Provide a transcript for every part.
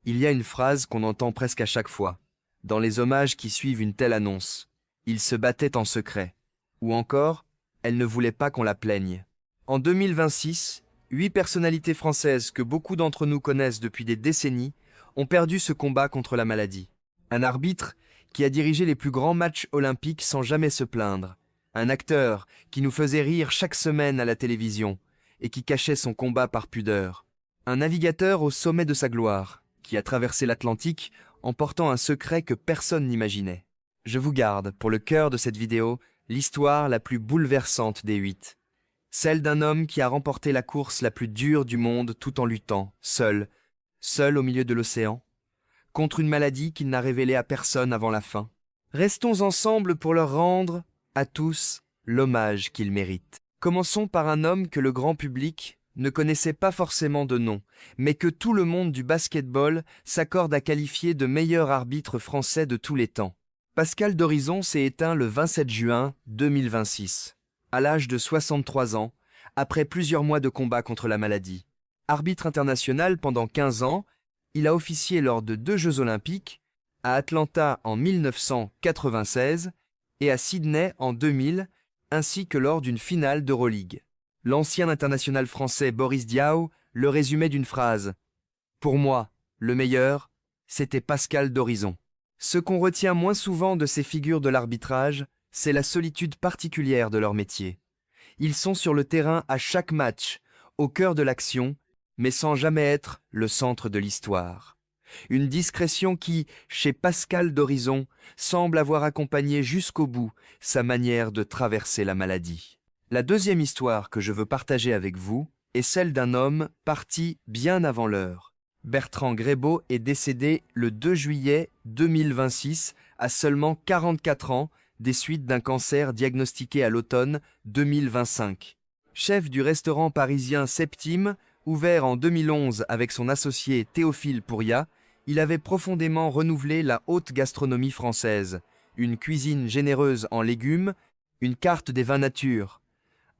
Il y a une phrase qu'on entend presque à chaque fois, dans les hommages qui suivent une telle annonce. Il se battait en secret. Ou encore, elle ne voulait pas qu'on la plaigne. En 2026, 8 personnalités françaises que beaucoup d'entre nous connaissent depuis des décennies ont perdu ce combat contre la maladie. Un arbitre qui a dirigé les plus grands matchs olympiques sans jamais se plaindre. Un acteur qui nous faisait rire chaque semaine à la télévision et qui cachait son combat par pudeur. Un navigateur au sommet de sa gloire qui a traversé l'Atlantique en portant un secret que personne n'imaginait. Je vous garde, pour le cœur de cette vidéo, l'histoire la plus bouleversante des 8. Celle d'un homme qui a remporté la course la plus dure du monde tout en luttant, seul au milieu de l'océan, contre une maladie qu'il n'a révélée à personne avant la fin. Restons ensemble pour leur rendre, à tous, l'hommage qu'ils méritent. Commençons par un homme que le grand public ne connaissait pas forcément de nom, mais que tout le monde du basket-ball s'accorde à qualifier de meilleur arbitre français de tous les temps. Pascal Dorizon s'est éteint le 27 juin 2026, à l'âge de 63 ans, après plusieurs mois de combat contre la maladie. Arbitre international pendant 15 ans, il a officié lors de 2 Jeux olympiques, à Atlanta en 1996 et à Sydney en 2000, ainsi que lors d'une finale d'Euroleague. L'ancien international français Boris Diaw le résumait d'une phrase. « Pour moi, le meilleur, c'était Pascal Dorizon. » Ce qu'on retient moins souvent de ces figures de l'arbitrage, c'est la solitude particulière de leur métier. Ils sont sur le terrain à chaque match, au cœur de l'action, mais sans jamais être le centre de l'histoire. Une discrétion qui, chez Pascal Dorizon, semble avoir accompagné jusqu'au bout sa manière de traverser la maladie. La deuxième histoire que je veux partager avec vous est celle d'un homme parti bien avant l'heure. Bertrand Grébau est décédé le 2 juillet 2026 à seulement 44 ans des suites d'un cancer diagnostiqué à l'automne 2025. Chef du restaurant parisien Septime, ouvert en 2011 avec son associé Théophile Pouria, il avait profondément renouvelé la haute gastronomie française, une cuisine généreuse en légumes, une carte des vins nature,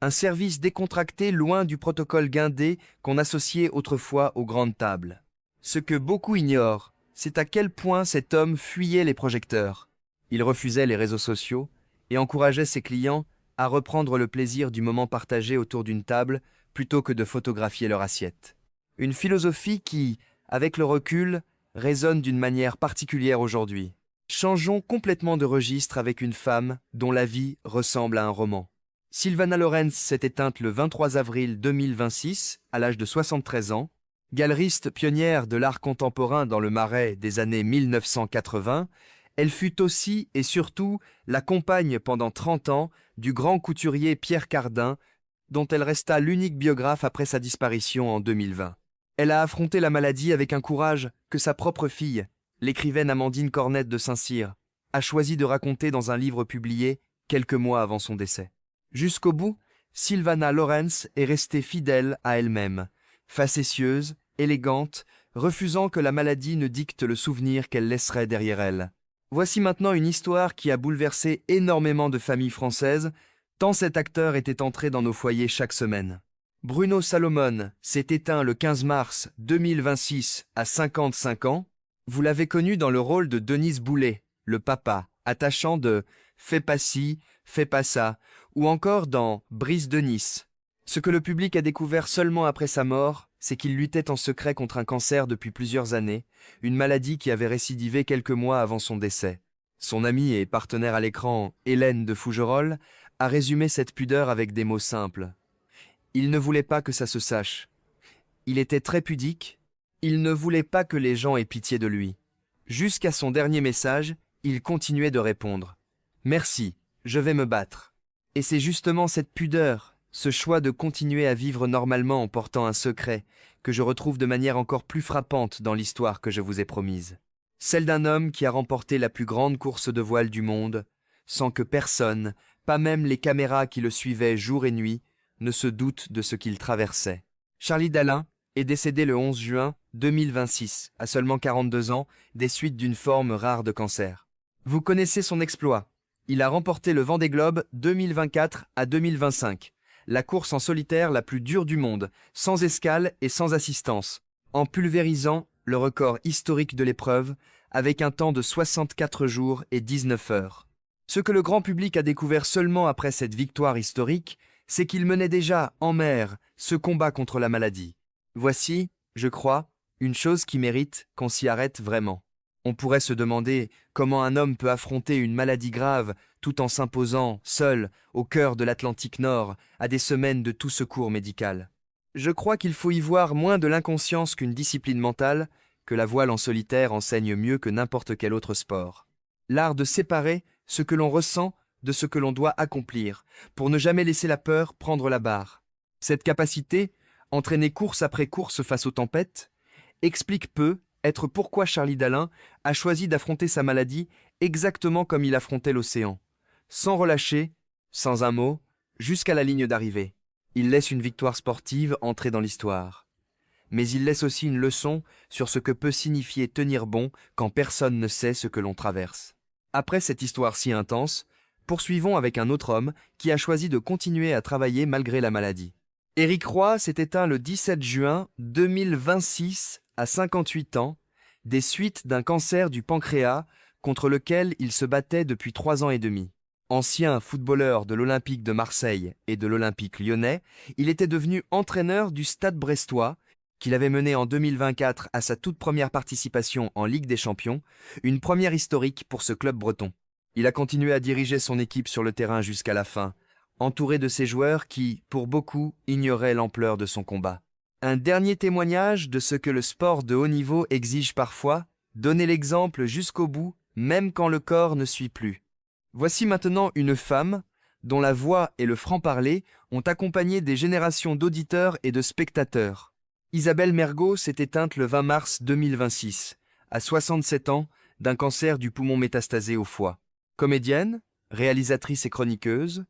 un service décontracté loin du protocole guindé qu'on associait autrefois aux grandes tables. Ce que beaucoup ignorent, c'est à quel point cet homme fuyait les projecteurs. Il refusait les réseaux sociaux et encourageait ses clients à reprendre le plaisir du moment partagé autour d'une table plutôt que de photographier leur assiette. Une philosophie qui, avec le recul, résonne d'une manière particulière aujourd'hui. Changeons complètement de registre avec une femme dont la vie ressemble à un roman. Sylvana Lorenz s'est éteinte le 23 avril 2026, à l'âge de 73 ans. Galeriste pionnière de l'art contemporain dans le Marais des années 1980, elle fut aussi et surtout la compagne pendant 30 ans du grand couturier Pierre Cardin, dont elle resta l'unique biographe après sa disparition en 2020. Elle a affronté la maladie avec un courage que sa propre fille, l'écrivaine Amandine Cornette de Saint-Cyr, a choisi de raconter dans un livre publié quelques mois avant son décès. Jusqu'au bout, Sylvana Lorenz est restée fidèle à elle-même, facétieuse, élégante, refusant que la maladie ne dicte le souvenir qu'elle laisserait derrière elle. Voici maintenant une histoire qui a bouleversé énormément de familles françaises, tant cet acteur était entré dans nos foyers chaque semaine. Bruno Salomon s'est éteint le 15 mars 2026 à 55 ans. Vous l'avez connu dans le rôle de Denise Boulet, le papa, attachant de « Fais pas ci, fais pas ça », ou encore dans Brise de Nice. Ce que le public a découvert seulement après sa mort, c'est qu'il luttait en secret contre un cancer depuis plusieurs années, une maladie qui avait récidivé quelques mois avant son décès. Son amie et partenaire à l'écran, Hélène de Fougerolles, a résumé cette pudeur avec des mots simples. Il ne voulait pas que ça se sache. Il était très pudique. Il ne voulait pas que les gens aient pitié de lui. Jusqu'à son dernier message, il continuait de répondre. « Merci, je vais me battre. » Et c'est justement cette pudeur, ce choix de continuer à vivre normalement en portant un secret, que je retrouve de manière encore plus frappante dans l'histoire que je vous ai promise. Celle d'un homme qui a remporté la plus grande course de voile du monde, sans que personne, pas même les caméras qui le suivaient jour et nuit, ne se doute de ce qu'il traversait. Charlie Dalin est décédé le 11 juin 2026, à seulement 42 ans, des suites d'une forme rare de cancer. Vous connaissez son exploit. Il a remporté le Vendée Globe 2024 à 2025, la course en solitaire la plus dure du monde, sans escale et sans assistance, en pulvérisant le record historique de l'épreuve, avec un temps de 64 jours et 19 heures. Ce que le grand public a découvert seulement après cette victoire historique, c'est qu'il menait déjà, en mer, ce combat contre la maladie. Voici, je crois, une chose qui mérite qu'on s'y arrête vraiment. On pourrait se demander comment un homme peut affronter une maladie grave tout en s'imposant, seul, au cœur de l'Atlantique Nord, à des semaines de tout secours médical. Je crois qu'il faut y voir moins de l'inconscience qu'une discipline mentale, que la voile en solitaire enseigne mieux que n'importe quel autre sport. L'art de séparer ce que l'on ressent de ce que l'on doit accomplir, pour ne jamais laisser la peur prendre la barre. Cette capacité, entraîner course après course face aux tempêtes, explique peu être pourquoi Charlie Dalin a choisi d'affronter sa maladie exactement comme il affrontait l'océan, sans relâcher, sans un mot, jusqu'à la ligne d'arrivée. Il laisse une victoire sportive entrer dans l'histoire. Mais il laisse aussi une leçon sur ce que peut signifier tenir bon quand personne ne sait ce que l'on traverse. Après cette histoire si intense, poursuivons avec un autre homme qui a choisi de continuer à travailler malgré la maladie. Éric Roy s'est éteint le 17 juin 2026 à 58 ans, des suites d'un cancer du pancréas contre lequel il se battait depuis 3 ans et demi. Ancien footballeur de l'Olympique de Marseille et de l'Olympique lyonnais, il était devenu entraîneur du Stade brestois, qu'il avait mené en 2024 à sa toute première participation en Ligue des Champions, une première historique pour ce club breton. Il a continué à diriger son équipe sur le terrain jusqu'à la fin, entouré de ses joueurs qui, pour beaucoup, ignoraient l'ampleur de son combat. Un dernier témoignage de ce que le sport de haut niveau exige parfois, donner l'exemple jusqu'au bout, même quand le corps ne suit plus. Voici maintenant une femme dont la voix et le franc-parler ont accompagné des générations d'auditeurs et de spectateurs. Isabelle Mergo s'est éteinte le 20 mars 2026, à 67 ans, d'un cancer du poumon métastasé au foie. Comédienne, réalisatrice et chroniqueuse,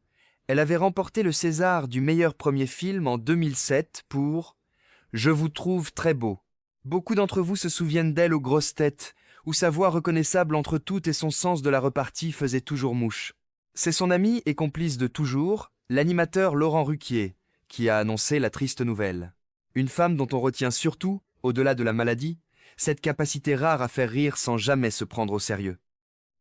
elle avait remporté le César du meilleur premier film en 2007 pour « Je vous trouve très beau ». Beaucoup d'entre vous se souviennent d'elle aux grosses têtes, où sa voix reconnaissable entre toutes et son sens de la repartie faisait toujours mouche. C'est son ami et complice de toujours, l'animateur Laurent Ruquier, qui a annoncé la triste nouvelle. Une femme dont on retient surtout, au-delà de la maladie, cette capacité rare à faire rire sans jamais se prendre au sérieux.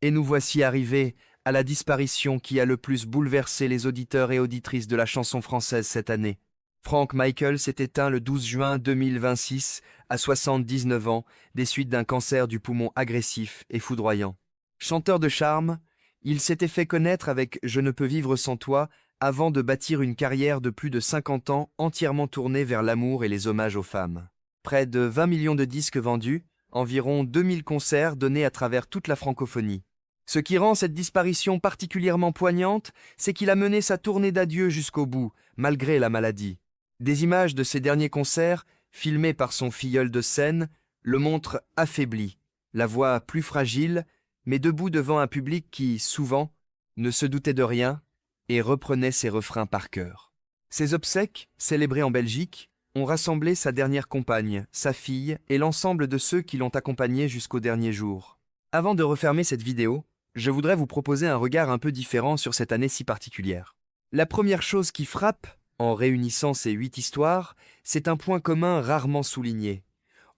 Et nous voici arrivés à la disparition qui a le plus bouleversé les auditeurs et auditrices de la chanson française cette année. Frank Michael s'est éteint le 12 juin 2026 à 79 ans des suites d'un cancer du poumon agressif et foudroyant. Chanteur de charme, il s'était fait connaître avec « Je ne peux vivre sans toi » avant de bâtir une carrière de plus de 50 ans entièrement tournée vers l'amour et les hommages aux femmes. Près de 20 millions de disques vendus, environ 2000 concerts donnés à travers toute la francophonie. Ce qui rend cette disparition particulièrement poignante, c'est qu'il a mené sa tournée d'adieu jusqu'au bout, malgré la maladie. Des images de ses derniers concerts, filmées par son filleul de scène, le montrent affaibli, la voix plus fragile, mais debout devant un public qui, souvent, ne se doutait de rien et reprenait ses refrains par cœur. Ses obsèques, célébrées en Belgique, ont rassemblé sa dernière compagne, sa fille et l'ensemble de ceux qui l'ont accompagné jusqu'au dernier jour. Avant de refermer cette vidéo, je voudrais vous proposer un regard un peu différent sur cette année si particulière. La première chose qui frappe, en réunissant ces 8 histoires, c'est un point commun rarement souligné.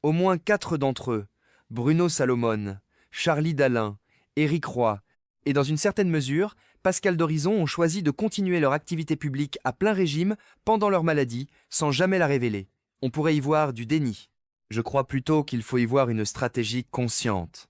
Au moins 4 d'entre eux, Bruno Salomon, Charlie Dalin, Éric Roy, et dans une certaine mesure, Pascal Dorizon ont choisi de continuer leur activité publique à plein régime pendant leur maladie, sans jamais la révéler. On pourrait y voir du déni. Je crois plutôt qu'il faut y voir une stratégie consciente.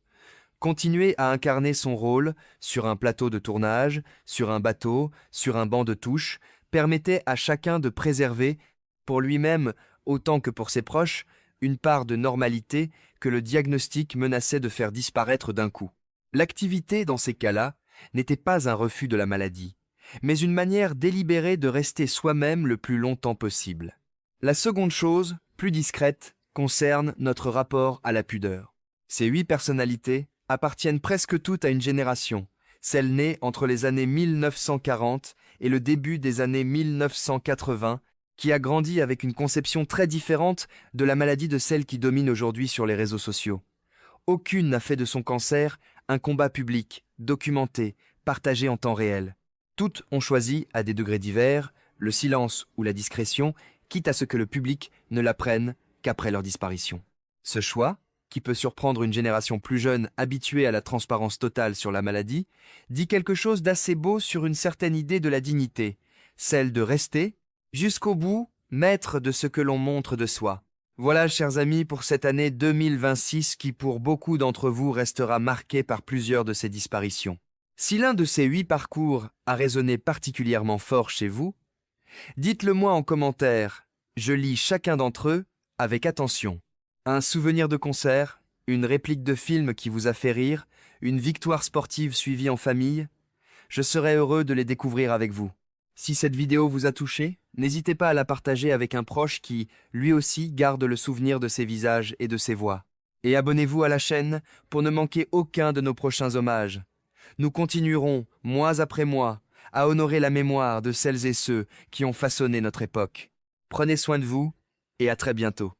Continuer à incarner son rôle sur un plateau de tournage, sur un bateau, sur un banc de touche, permettait à chacun de préserver, pour lui-même autant que pour ses proches, une part de normalité que le diagnostic menaçait de faire disparaître d'un coup. L'activité, dans ces cas-là, n'était pas un refus de la maladie, mais une manière délibérée de rester soi-même le plus longtemps possible. La seconde chose, plus discrète, concerne notre rapport à la pudeur. Ces 8 personnalités appartiennent presque toutes à une génération, celle née entre les années 1940 et le début des années 1980, qui a grandi avec une conception très différente de la maladie de celle qui domine aujourd'hui sur les réseaux sociaux. Aucune n'a fait de son cancer un combat public, documenté, partagé en temps réel. Toutes ont choisi, à des degrés divers, le silence ou la discrétion, quitte à ce que le public ne l'apprenne qu'après leur disparition. Ce choix, qui peut surprendre une génération plus jeune habituée à la transparence totale sur la maladie, dit quelque chose d'assez beau sur une certaine idée de la dignité, celle de rester, jusqu'au bout, maître de ce que l'on montre de soi. Voilà, chers amis, pour cette année 2026 qui, pour beaucoup d'entre vous, restera marquée par plusieurs de ces disparitions. Si l'un de ces 8 parcours a résonné particulièrement fort chez vous, dites-le moi en commentaire. Je lis chacun d'entre eux avec attention. Un souvenir de concert, une réplique de film qui vous a fait rire, une victoire sportive suivie en famille. Je serai heureux de les découvrir avec vous. Si cette vidéo vous a touché, n'hésitez pas à la partager avec un proche qui, lui aussi, garde le souvenir de ces visages et de ces voix. Et abonnez-vous à la chaîne pour ne manquer aucun de nos prochains hommages. Nous continuerons, mois après mois, à honorer la mémoire de celles et ceux qui ont façonné notre époque. Prenez soin de vous et à très bientôt.